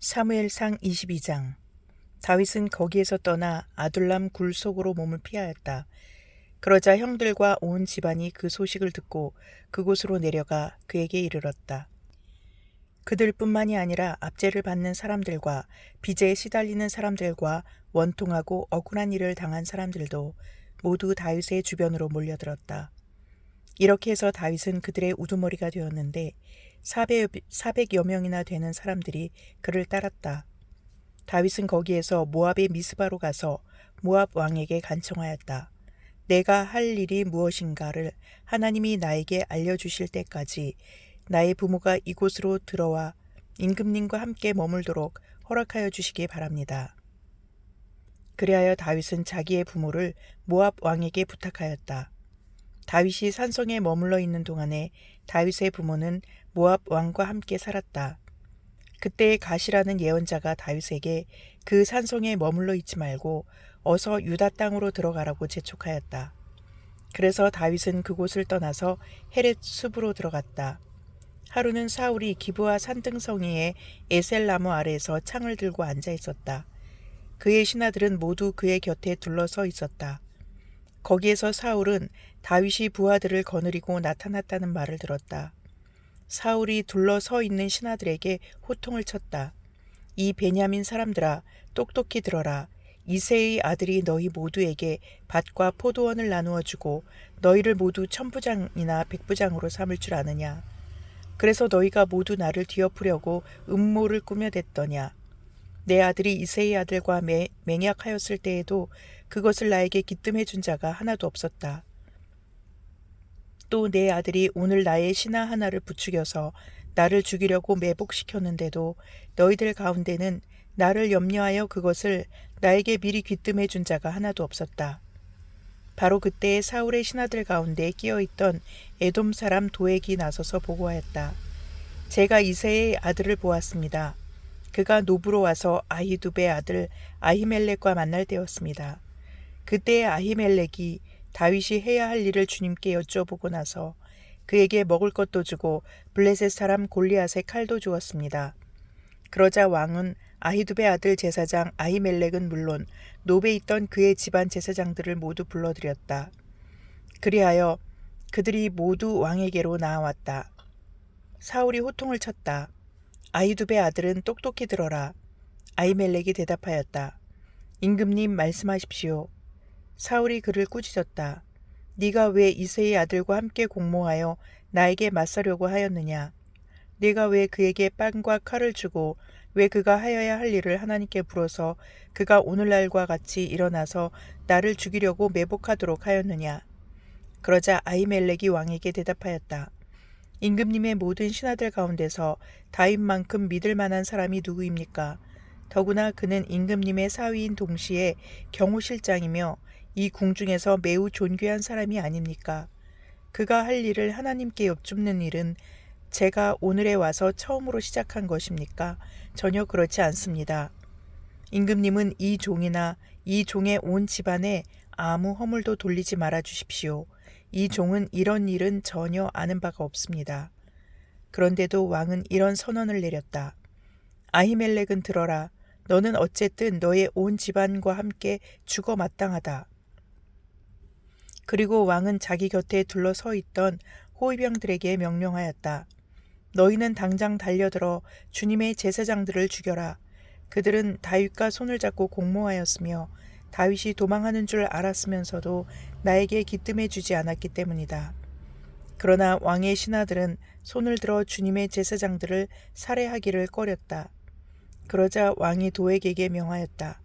사무엘상 22장. 다윗은 거기에서 떠나 아둘람 굴 속으로 몸을 피하였다. 그러자 형들과 온 집안이 그 소식을 듣고 그곳으로 내려가 그에게 이르렀다. 그들뿐만이 아니라 압제를 받는 사람들과 빚에 시달리는 사람들과 원통하고 억울한 일을 당한 사람들도 모두 다윗의 주변으로 몰려들었다. 이렇게 해서 다윗은 그들의 우두머리가 되었는데 400여 명이나 되는 사람들이 그를 따랐다. 다윗은 거기에서 모압의 미스바로 가서 모압 왕에게 간청하였다. 내가 할 일이 무엇인가를 하나님이 나에게 알려주실 때까지 나의 부모가 이곳으로 들어와 임금님과 함께 머물도록 허락하여 주시기 바랍니다. 그리하여 다윗은 자기의 부모를 모압 왕에게 부탁하였다. 다윗이 산성에 머물러 있는 동안에 다윗의 부모는 모압 왕과 함께 살았다. 그때 가시라는 예언자가 다윗에게 그 산성에 머물러 있지 말고 어서 유다 땅으로 들어가라고 재촉하였다. 그래서 다윗은 그곳을 떠나서 헤렛 숲으로 들어갔다. 하루는 사울이 기브아 산등성이의 에셀나무 아래에서 창을 들고 앉아 있었다. 그의 신하들은 모두 그의 곁에 둘러서 있었다. 거기에서 사울은 다윗이 부하들을 거느리고 나타났다는 말을 들었다. 사울이 둘러서 있는 신하들에게 호통을 쳤다. 이 베냐민 사람들아, 똑똑히 들어라. 이새의 아들이 너희 모두에게 밭과 포도원을 나누어 주고 너희를 모두 천부장이나 백부장으로 삼을 줄 아느냐. 그래서 너희가 모두 나를 뒤엎으려고 음모를 꾸며댔더냐. 내 아들이 이새의 아들과 맹약하였을 때에도 그것을 나에게 기뜸해 준 자가 하나도 없었다. 또 내 아들이 오늘 나의 신하 하나를 부추겨서 나를 죽이려고 매복시켰는데도 너희들 가운데는 나를 염려하여 그것을 나에게 미리 귀뜸해 준 자가 하나도 없었다. 바로 그때 사울의 신하들 가운데 끼어있던 에돔 사람 도액이 나서서 보고하였다. 제가 이새의 아들을 보았습니다. 그가 노브로 와서 아히두베의 아들 아히멜렉과 만날 때였습니다. 그때 아히멜렉이 다윗이 해야 할 일을 주님께 여쭤보고 나서 그에게 먹을 것도 주고 블레셋 사람 골리앗의 칼도 주었습니다. 그러자 왕은 아히두베 아들 제사장 아히멜렉은 물론 노베에 있던 그의 집안 제사장들을 모두 불러들였다. 그리하여 그들이 모두 왕에게로 나아왔다. 사울이 호통을 쳤다. 아히두베 아들은 똑똑히 들어라. 아히멜렉이 대답하였다. 임금님 말씀하십시오. 사울이 그를 꾸짖었다. 네가 왜 이새의 아들과 함께 공모하여 나에게 맞서려고 하였느냐? 네가 왜 그에게 빵과 칼을 주고 왜 그가 하여야 할 일을 하나님께 물어서 그가 오늘날과 같이 일어나서 나를 죽이려고 매복하도록 하였느냐? 그러자 아히멜렉이 왕에게 대답하였다. 임금님의 모든 신하들 가운데서 다윗만큼 믿을 만한 사람이 누구입니까? 더구나 그는 임금님의 사위인 동시에 경호실장이며 이 궁중에서 매우 존귀한 사람이 아닙니까? 그가 할 일을 하나님께 여쭙는 일은 제가 오늘에 와서 처음으로 시작한 것입니까? 전혀 그렇지 않습니다. 임금님은 이 종이나 이 종의 온 집안에 아무 허물도 돌리지 말아 주십시오. 이 종은 이런 일은 전혀 아는 바가 없습니다. 그런데도 왕은 이런 선언을 내렸다. 아히멜렉은 들어라. 너는 어쨌든 너의 온 집안과 함께 죽어 마땅하다. 그리고 왕은 자기 곁에 둘러서 있던 호위병들에게 명령하였다. 너희는 당장 달려들어 주님의 제사장들을 죽여라. 그들은 다윗과 손을 잡고 공모하였으며 다윗이 도망하는 줄 알았으면서도 나에게 기뜸해 주지 않았기 때문이다. 그러나 왕의 신하들은 손을 들어 주님의 제사장들을 살해하기를 꺼렸다. 그러자 왕이 도액에게 명하였다.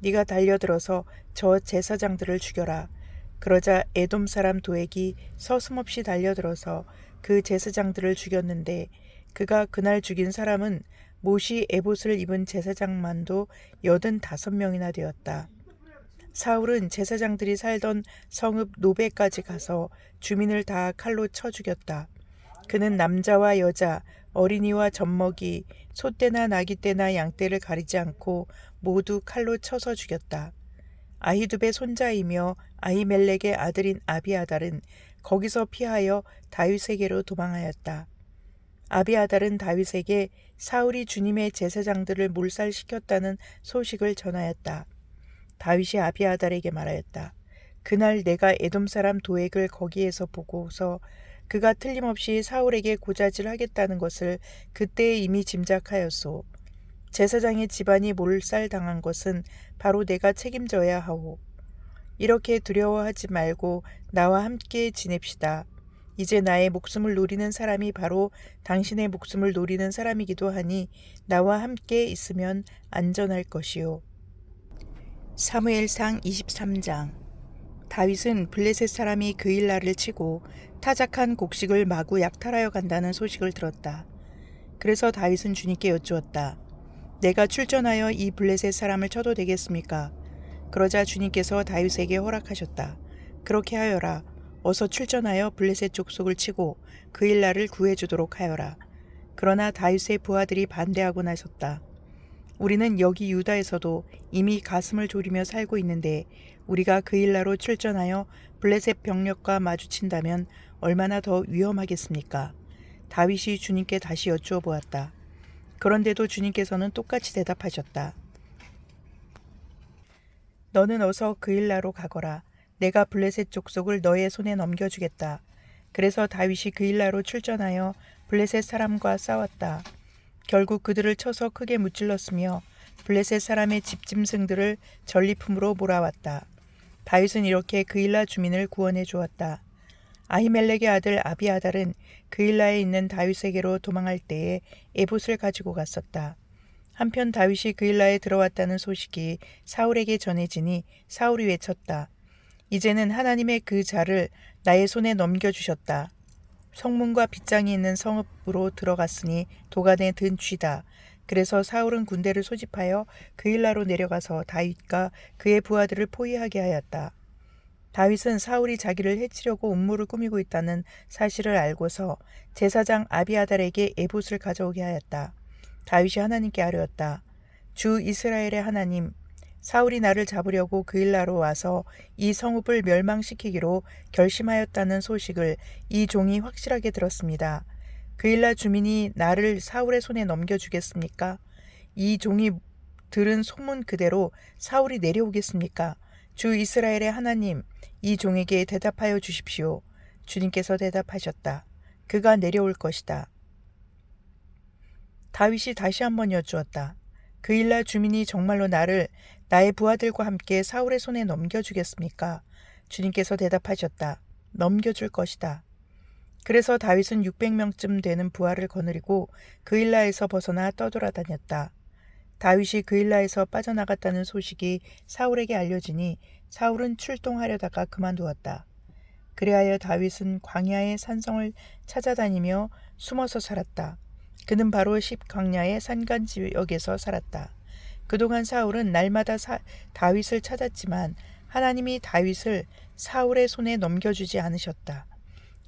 네가 달려들어서 저 제사장들을 죽여라. 그러자 에돔 사람 도액이 서슴없이 달려들어서 그 제사장들을 죽였는데 그가 그날 죽인 사람은 못이 에봇을 입은 제사장만도 85명이나 되었다. 사울은 제사장들이 살던 성읍 노베까지 가서 주민을 다 칼로 쳐 죽였다. 그는 남자와 여자, 어린이와 젖먹이, 소떼나 나귀떼나 양떼를 가리지 않고 모두 칼로 쳐서 죽였다. 아히두베 손자이며 아히멜렉의 아들인 아비아달은 거기서 피하여 다윗에게로 도망하였다. 아비아달은 다윗에게 사울이 주님의 제사장들을 몰살시켰다는 소식을 전하였다. 다윗이 아비아달에게 말하였다. 그날 내가 에돔 사람 도액을 거기에서 보고서 그가 틀림없이 사울에게 고자질하겠다는 것을 그때 이미 짐작하였소. 제사장의 집안이 몰살당한 것은 바로 내가 책임져야 하오. 이렇게 두려워하지 말고 나와 함께 지냅시다. 이제 나의 목숨을 노리는 사람이 바로 당신의 목숨을 노리는 사람이기도 하니 나와 함께 있으면 안전할 것이요. 사무엘상 23장. 다윗은 블레셋 사람이 그일라를 치고 타작한 곡식을 마구 약탈하여 간다는 소식을 들었다. 그래서 다윗은 주님께 여쭈었다. 내가 출전하여 이 블레셋 사람을 쳐도 되겠습니까? 그러자 주님께서 다윗에게 허락하셨다. 그렇게 하여라. 어서 출전하여 블레셋 족속을 치고 그일라를 구해주도록 하여라. 그러나 다윗의 부하들이 반대하고 나섰다. 우리는 여기 유다에서도 이미 가슴을 졸이며 살고 있는데 우리가 그일라로 출전하여 블레셋 병력과 마주친다면 얼마나 더 위험하겠습니까? 다윗이 주님께 다시 여쭈어 보았다. 그런데도 주님께서는 똑같이 대답하셨다. 너는 어서 그일라로 가거라. 내가 블레셋 족속을 너의 손에 넘겨주겠다. 그래서 다윗이 그일라로 출전하여 블레셋 사람과 싸웠다. 결국 그들을 쳐서 크게 무찔렀으며 블레셋 사람의 집짐승들을 전리품으로 몰아왔다. 다윗은 이렇게 그일라 주민을 구원해 주었다. 아히멜렉의 아들 아비아달은 그일라에 있는 다윗에게로 도망할 때에 에봇을 가지고 갔었다. 한편 다윗이 그일라에 들어왔다는 소식이 사울에게 전해지니 사울이 외쳤다. 이제는 하나님의 그 자를 나의 손에 넘겨주셨다. 성문과 빗장이 있는 성읍으로 들어갔으니 도간에 든 쥐다. 그래서 사울은 군대를 소집하여 그일라로 내려가서 다윗과 그의 부하들을 포위하게 하였다. 다윗은 사울이 자기를 해치려고 음모를 꾸미고 있다는 사실을 알고서 제사장 아비아달에게 에봇을 가져오게 하였다. 다윗이 하나님께 아뢰었다. 주 이스라엘의 하나님, 사울이 나를 잡으려고 그일라로 와서 이 성읍을 멸망시키기로 결심하였다는 소식을 이 종이 확실하게 들었습니다. 그일라 주민이 나를 사울의 손에 넘겨주겠습니까? 이 종이 들은 소문 그대로 사울이 내려오겠습니까? 주 이스라엘의 하나님, 이 종에게 대답하여 주십시오. 주님께서 대답하셨다. 그가 내려올 것이다. 다윗이 다시 한번 여쭈었다. 그일라 주민이 정말로 나를 나의 부하들과 함께 사울의 손에 넘겨주겠습니까? 주님께서 대답하셨다. 넘겨줄 것이다. 그래서 다윗은 600명쯤 되는 부하를 거느리고 그일라에서 벗어나 떠돌아다녔다. 다윗이 그일라에서 빠져나갔다는 소식이 사울에게 알려지니 사울은 출동하려다가 그만두었다. 그리하여 다윗은 광야의 산성을 찾아다니며 숨어서 살았다. 그는 바로 십광야의 산간 지역에서 살았다. 그동안 사울은 날마다 다윗을 찾았지만 하나님이 다윗을 사울의 손에 넘겨주지 않으셨다.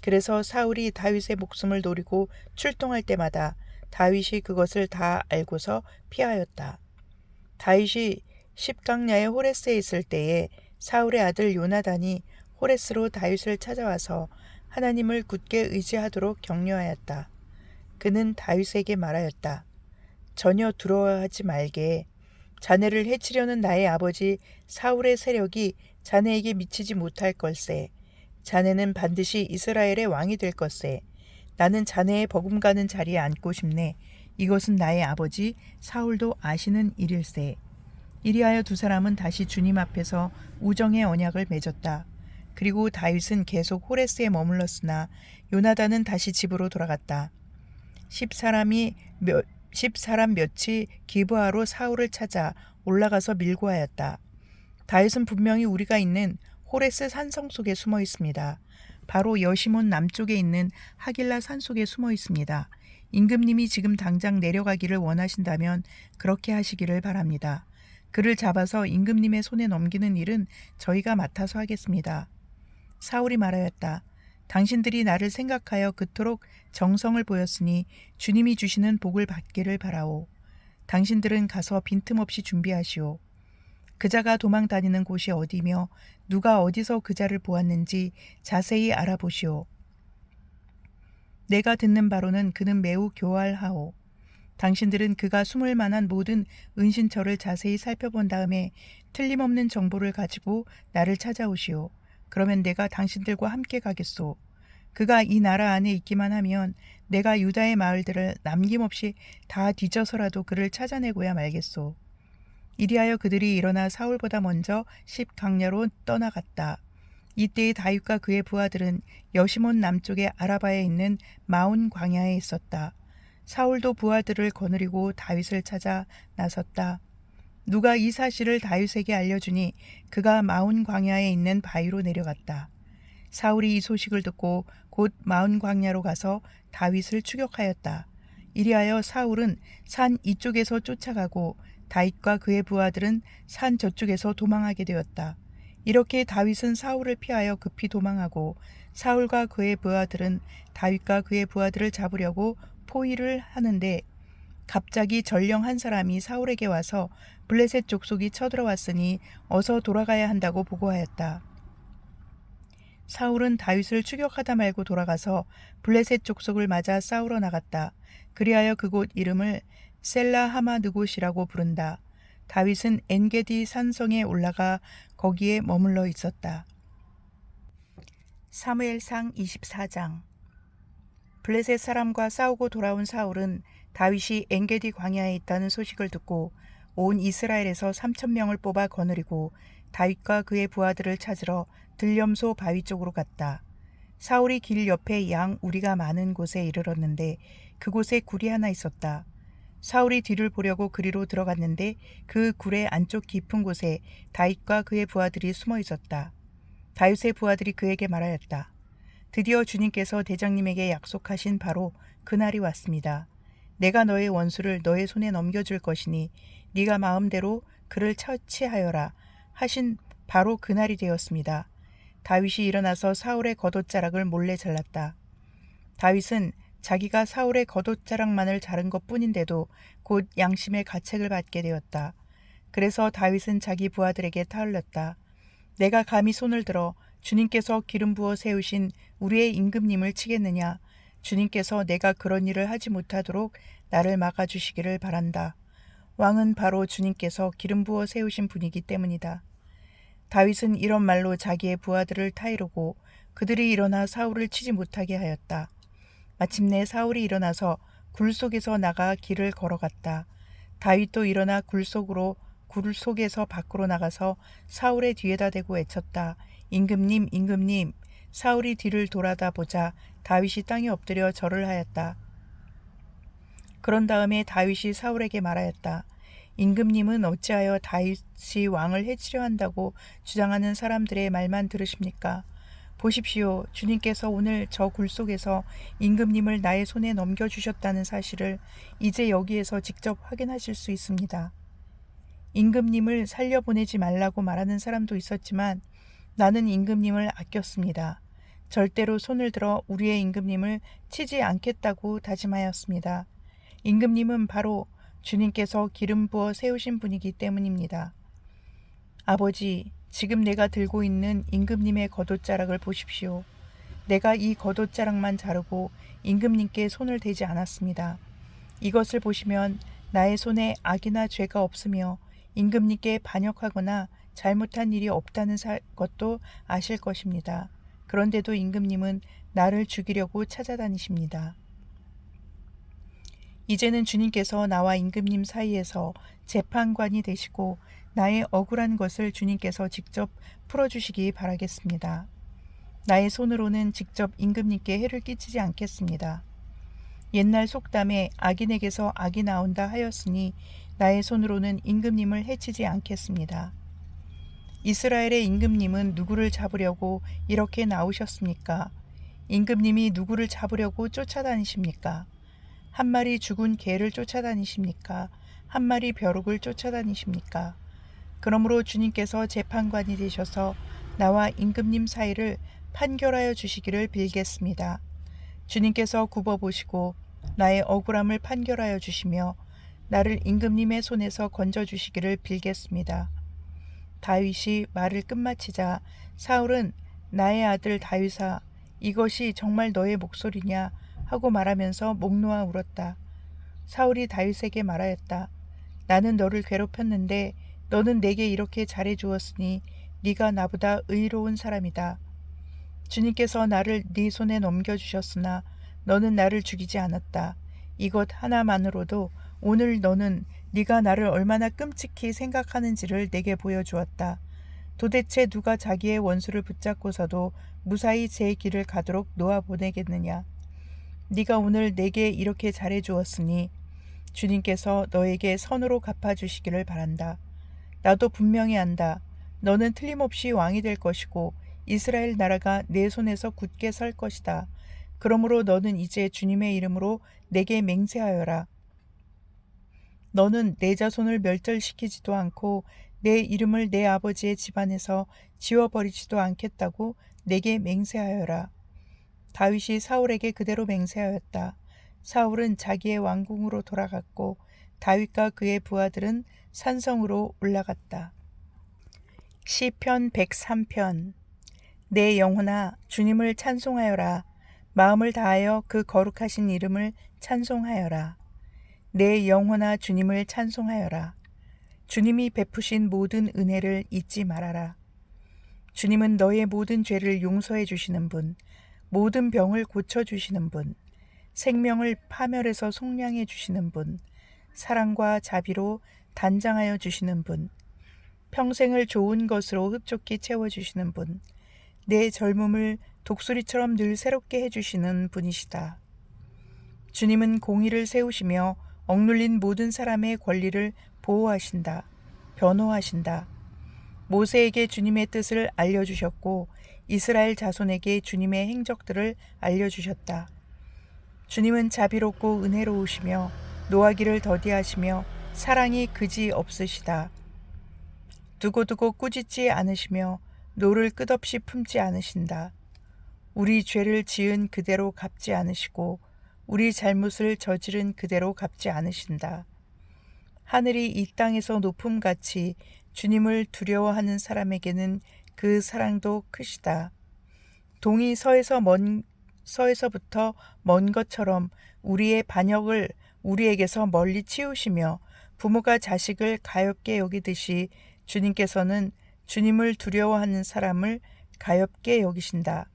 그래서 사울이 다윗의 목숨을 노리고 출동할 때마다 다윗이 그것을 다 알고서 피하였다. 다윗이 십광야의 호레스에 있을 때에 사울의 아들 요나단이 호레스로 다윗을 찾아와서 하나님을 굳게 의지하도록 격려하였다. 그는 다윗에게 말하였다. 전혀 두려워하지 말게. 자네를 해치려는 나의 아버지 사울의 세력이 자네에게 미치지 못할 걸세. 자네는 반드시 이스라엘의 왕이 될 것세. 나는 자네의 버금가는 자리에 앉고 싶네. 이것은 나의 아버지 사울도 아시는 일일세. 이리하여 두 사람은 다시 주님 앞에서 우정의 언약을 맺었다. 그리고 다윗은 계속 호레스에 머물렀으나 요나단은 다시 집으로 돌아갔다. 10사람 몇이 기브아로 사울을 찾아 올라가서 밀고하였다. 다윗은 분명히 우리가 있는 호레스 산성 속에 숨어 있습니다. 바로 여시몬 남쪽에 있는 하길라 산 속에 숨어 있습니다. 임금님이 지금 당장 내려가기를 원하신다면 그렇게 하시기를 바랍니다. 그를 잡아서 임금님의 손에 넘기는 일은 저희가 맡아서 하겠습니다. 사울이 말하였다. 당신들이 나를 생각하여 그토록 정성을 보였으니 주님이 주시는 복을 받기를 바라오. 당신들은 가서 빈틈없이 준비하시오. 그자가 도망 다니는 곳이 어디며 누가 어디서 그자를 보았는지 자세히 알아보시오. 내가 듣는 바로는 그는 매우 교활하오. 당신들은 그가 숨을 만한 모든 은신처를 자세히 살펴본 다음에 틀림없는 정보를 가지고 나를 찾아오시오. 그러면 내가 당신들과 함께 가겠소. 그가 이 나라 안에 있기만 하면 내가 유다의 마을들을 남김없이 다 뒤져서라도 그를 찾아내고야 말겠소. 이리하여 그들이 일어나 사울보다 먼저 십강야로 떠나갔다. 이때의 다윗과 그의 부하들은 여시몬 남쪽의 아라바에 있는 마온 광야에 있었다. 사울도 부하들을 거느리고 다윗을 찾아 나섰다. 누가 이 사실을 다윗에게 알려주니 그가 마온 광야에 있는 바위로 내려갔다. 사울이 이 소식을 듣고 곧 마온 광야로 가서 다윗을 추격하였다. 이리하여 사울은 산 이쪽에서 쫓아가고 다윗과 그의 부하들은 산 저쪽에서 도망하게 되었다. 이렇게 다윗은 사울을 피하여 급히 도망하고 사울과 그의 부하들은 다윗과 그의 부하들을 잡으려고 포위를 하는데 갑자기 전령 한 사람이 사울에게 와서 블레셋 족속이 쳐들어왔으니 어서 돌아가야 한다고 보고하였다. 사울은 다윗을 추격하다 말고 돌아가서 블레셋 족속을 맞아 싸우러 나갔다. 그리하여 그곳 이름을 셀라 하마느곳이라고 부른다. 다윗은 엔게디 산성에 올라가 거기에 머물러 있었다. 사무엘상 24장. 블레셋 사람과 싸우고 돌아온 사울은 다윗이 엔게디 광야에 있다는 소식을 듣고 온 이스라엘에서 3,000명을 뽑아 거느리고 다윗과 그의 부하들을 찾으러 들염소 바위 쪽으로 갔다. 사울이 길 옆에 양 우리가 많은 곳에 이르렀는데 그곳에 굴이 하나 있었다. 사울이 뒤를 보려고 그리로 들어갔는데 그 굴의 안쪽 깊은 곳에 다윗과 그의 부하들이 숨어 있었다. 다윗의 부하들이 그에게 말하였다. 드디어 주님께서 대장님에게 약속하신 바로 그날이 왔습니다. 내가 너의 원수를 너의 손에 넘겨줄 것이니 네가 마음대로 그를 처치하여라 하신 바로 그날이 되었습니다. 다윗이 일어나서 사울의 겉옷자락을 몰래 잘랐다. 다윗은 자기가 사울의 겉옷자락만을 자른 것뿐인데도 곧 양심의 가책을 받게 되었다. 그래서 다윗은 자기 부하들에게 타흘렸다. 내가 감히 손을 들어 주님께서 기름 부어 세우신 우리의 임금님을 치겠느냐. 주님께서 내가 그런 일을 하지 못하도록 나를 막아주시기를 바란다. 왕은 바로 주님께서 기름 부어 세우신 분이기 때문이다. 다윗은 이런 말로 자기의 부하들을 타이르고 그들이 일어나 사울을 치지 못하게 하였다. 마침내 사울이 일어나서 굴 속에서 나가 길을 걸어갔다. 다윗도 일어나 굴 속에서 밖으로 나가서 사울의 뒤에다 대고 외쳤다. 임금님, 임금님. 사울이 뒤를 돌아다 보자 다윗이 땅에 엎드려 절을 하였다. 그런 다음에 다윗이 사울에게 말하였다. 임금님은 어찌하여 다윗이 왕을 해치려 한다고 주장하는 사람들의 말만 들으십니까? 보십시오. 주님께서 오늘 저 굴 속에서 임금님을 나의 손에 넘겨주셨다는 사실을 이제 여기에서 직접 확인하실 수 있습니다. 임금님을 살려보내지 말라고 말하는 사람도 있었지만 나는 임금님을 아꼈습니다. 절대로 손을 들어 우리의 임금님을 치지 않겠다고 다짐하였습니다. 임금님은 바로 주님께서 기름 부어 세우신 분이기 때문입니다. 아버지, 지금 내가 들고 있는 임금님의 겉옷자락을 보십시오. 내가 이 겉옷자락만 자르고 임금님께 손을 대지 않았습니다. 이것을 보시면 나의 손에 악이나 죄가 없으며 임금님께 반역하거나 잘못한 일이 없다는 것도 아실 것입니다. 그런데도 임금님은 나를 죽이려고 찾아다니십니다. 이제는 주님께서 나와 임금님 사이에서 재판관이 되시고 나의 억울한 것을 주님께서 직접 풀어주시기 바라겠습니다. 나의 손으로는 직접 임금님께 해를 끼치지 않겠습니다. 옛날 속담에 악인에게서 악이 나온다 하였으니 나의 손으로는 임금님을 해치지 않겠습니다. 이스라엘의 임금님은 누구를 잡으려고 이렇게 나오셨습니까? 임금님이 누구를 잡으려고 쫓아다니십니까? 한 마리 죽은 개를 쫓아다니십니까? 한 마리 벼룩을 쫓아다니십니까? 그러므로 주님께서 재판관이 되셔서 나와 임금님 사이를 판결하여 주시기를 빌겠습니다. 주님께서 굽어보시고 나의 억울함을 판결하여 주시며 나를 임금님의 손에서 건져주시기를 빌겠습니다. 다윗이 말을 끝마치자 사울은 나의 아들 다윗아, 이것이 정말 너의 목소리냐 하고 말하면서 목 놓아 울었다. 사울이 다윗에게 말하였다. 나는 너를 괴롭혔는데 너는 내게 이렇게 잘해 주었으니 네가 나보다 의로운 사람이다. 주님께서 나를 네 손에 넘겨주셨으나 너는 나를 죽이지 않았다. 이것 하나만으로도 오늘 너는 네가 나를 얼마나 끔찍히 생각하는지를 내게 보여주었다. 도대체 누가 자기의 원수를 붙잡고서도 무사히 제 길을 가도록 놓아보내겠느냐. 네가 오늘 내게 이렇게 잘해 주었으니 주님께서 너에게 선으로 갚아주시기를 바란다. 나도 분명히 안다. 너는 틀림없이 왕이 될 것이고 이스라엘 나라가 내 손에서 굳게 설 것이다. 그러므로 너는 이제 주님의 이름으로 내게 맹세하여라. 너는 내 자손을 멸절시키지도 않고 내 이름을 내 아버지의 집안에서 지워버리지도 않겠다고 내게 맹세하여라. 다윗이 사울에게 그대로 맹세하였다. 사울은 자기의 왕궁으로 돌아갔고 다윗과 그의 부하들은 산성으로 올라갔다. 시편 103편. 내 영혼아 주님을 찬송하여라. 마음을 다하여 그 거룩하신 이름을 찬송하여라. 내 영혼아 주님을 찬송하여라. 주님이 베푸신 모든 은혜를 잊지 말아라. 주님은 너의 모든 죄를 용서해 주시는 분, 모든 병을 고쳐주시는 분, 생명을 파멸해서 속량해 주시는 분, 사랑과 자비로 단장하여 주시는 분, 평생을 좋은 것으로 흡족히 채워주시는 분, 내 젊음을 독수리처럼 늘 새롭게 해주시는 분이시다. 주님은 공의를 세우시며 억눌린 모든 사람의 권리를 보호하신다. 변호하신다. 모세에게 주님의 뜻을 알려주셨고 이스라엘 자손에게 주님의 행적들을 알려주셨다. 주님은 자비롭고 은혜로우시며 노하기를 더디하시며 사랑이 그지 없으시다. 두고두고 꾸짖지 않으시며 노를 끝없이 품지 않으신다. 우리 죄를 지은 그대로 갚지 않으시고 우리 잘못을 저지른 그대로 갚지 않으신다. 하늘이 이 땅에서 높음같이 주님을 두려워하는 사람에게는 그 사랑도 크시다. 동이 서에서부터 먼 것처럼 우리의 반역을 우리에게서 멀리 치우시며 부모가 자식을 가엾게 여기듯이 주님께서는 주님을 두려워하는 사람을 가엾게 여기신다.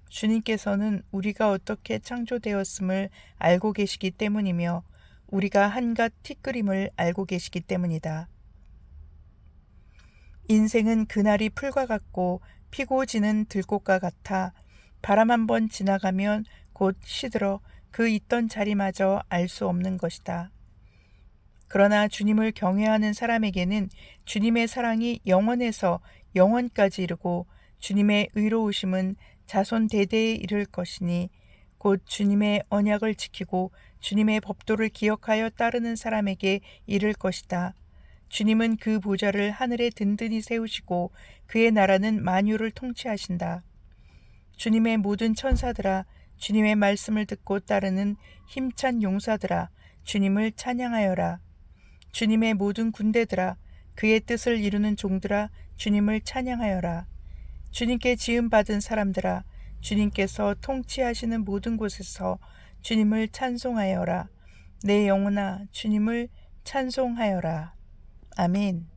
주님께서는 우리가 어떻게 창조되었음을 알고 계시기 때문이며 우리가 한갓 티끌임을 알고 계시기 때문이다. 인생은 그날이 풀과 같고 피고 지는 들꽃과 같아 바람 한번 지나가면 곧 시들어 그 있던 자리마저 알 수 없는 것이다. 그러나 주님을 경외하는 사람에게는 주님의 사랑이 영원에서 영원까지 이르고 주님의 의로우심은 자손 대대에 이를 것이니 곧 주님의 언약을 지키고 주님의 법도를 기억하여 따르는 사람에게 이를 것이다. 주님은 그 보좌를 하늘에 든든히 세우시고 그의 나라는 만유를 통치하신다. 주님의 모든 천사들아, 주님의 말씀을 듣고 따르는 힘찬 용사들아, 주님을 찬양하여라. 주님의 모든 군대들아, 그의 뜻을 이루는 종들아, 주님을 찬양하여라. 주님께 지음받은 사람들아, 주님께서 통치하시는 모든 곳에서 주님을 찬송하여라. 내 영혼아, 주님을 찬송하여라. 아멘.